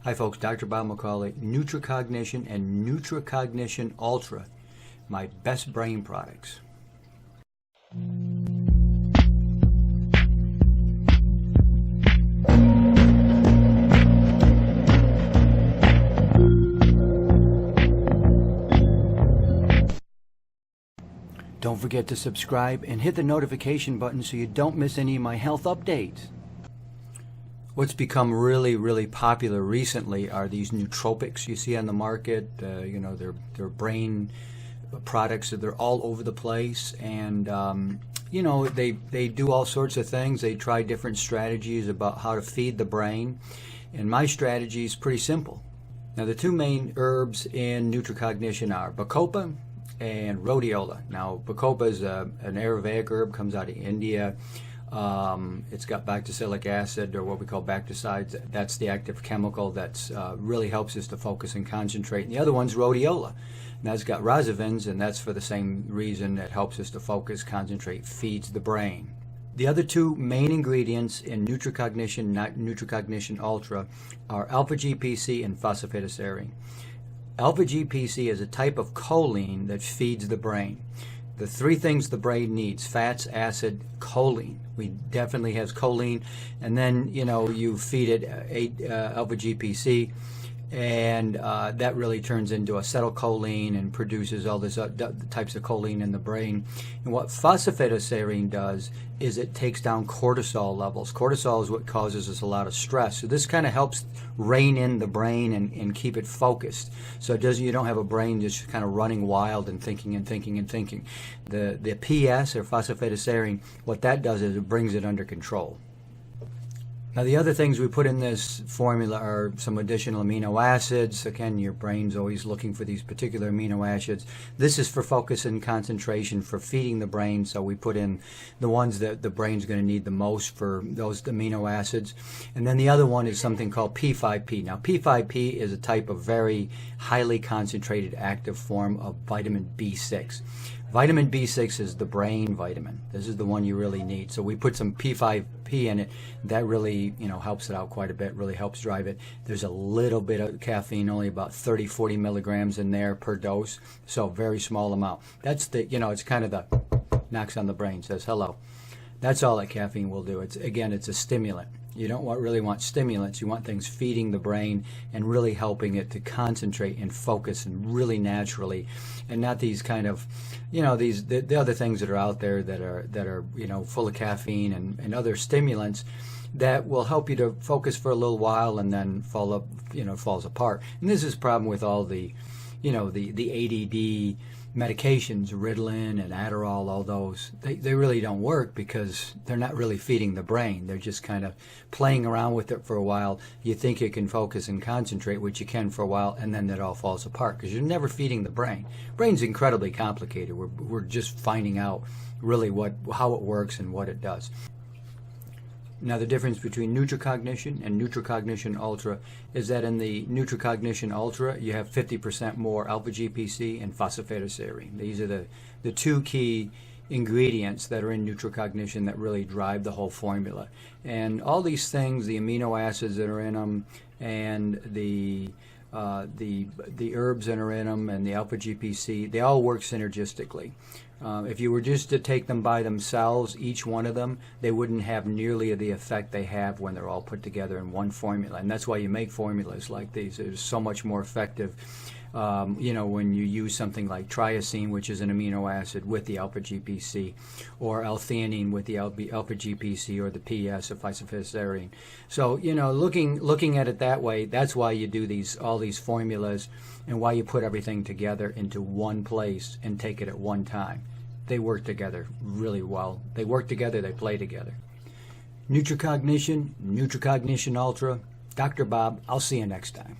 Hi folks, Dr. Bob McCauley, NootriCognition and NootriCognition Ultra, my best brain products. Don't forget to subscribe and hit the notification button so you don't miss any of my health updates. What's become really popular recently are these nootropics you see on the market. They're brain products. They're all over the place, and they do all sorts of things. They try different strategies about how to feed the brain, and my strategy is pretty simple. Now, the two main herbs in NootriCognition are bacopa and rhodiola. Now, bacopa is an Ayurvedic herb, comes out of India. It's got bacteroxylic acid, or what we call bactericides. That's the active chemical that's really helps us to focus and concentrate. And the other one's rhodiola. And that's got rosavins, and that's for the same reason. It helps us to focus, concentrate, feeds the brain. The other two main ingredients in NootriCognition, not NootriCognition Ultra, are alpha-GPC and phosphatidylserine. Alpha-GPC is a type of choline that feeds the brain. The three things the brain needs: fats, acid, choline. We definitely has choline, and then you feed it alpha-GPC, and that really turns into acetylcholine and produces all this types of choline in the brain. And what phosphatidylserine does is it takes down cortisol levels. Cortisol is what causes us a lot of stress. So this kind of helps rein in the brain and keep it focused. So you don't have a brain just kind of running wild and thinking. The PS, or phosphatidylserine, what that does is it brings it under control. Now, the other things we put in this formula are some additional amino acids. Again, your brain's always looking for these particular amino acids. This is for focus and concentration, for feeding the brain, so we put in the ones that the brain's going to need the most for those amino acids. And then the other one is something called P5P. Now, P5P is a type of very highly concentrated active form of vitamin B6. Vitamin B6 is the brain vitamin. This is the one you really need. So we put some P5P in it. That really, helps it out quite a bit, really helps drive it. There's a little bit of caffeine, only about 40 milligrams in there per dose. So very small amount. That's it's kind of the knocks on the brain, says hello. That's all that caffeine will do. It's a stimulant. You don't really want stimulants. You want things feeding the brain and really helping it to concentrate and focus and really naturally, and not these kind of, the other things that are out there that are full of caffeine and other stimulants that will help you to focus for a little while and then falls apart. And this is a problem with all the ADD medications, Ritalin and Adderall, all those, they really don't work because they're not really feeding the brain. They're just kind of playing around with it for a while. You think you can focus and concentrate, which you can for a while, and then it all falls apart because you're never feeding the brain. Brain's incredibly complicated. We're just finding out really how it works and what it does. Now, the difference between NootriCognition and NootriCognition Ultra is that in the NootriCognition Ultra, you have 50% more alpha-GPC and phosphatidylserine. These are the two key ingredients that are in NootriCognition that really drive the whole formula. And all these things, the amino acids that are in them, and the herbs that are in them, and the alpha-GPC, they all work synergistically. If you were just to take them by themselves, each one of them, they wouldn't have nearly the effect they have when they're all put together in one formula. And that's why you make formulas like these. They're so much more effective. When you use something like triacine, which is an amino acid, with the alpha-GPC, or L-theanine with the alpha-GPC, or the PS, or phosphatidylserine. So, looking at it that way, that's why you do all these formulas, and why you put everything together into one place and take it at one time. They work together really well. They work together, they play together. NootriCognition, NootriCognition Ultra, Dr. Bob, I'll see you next time.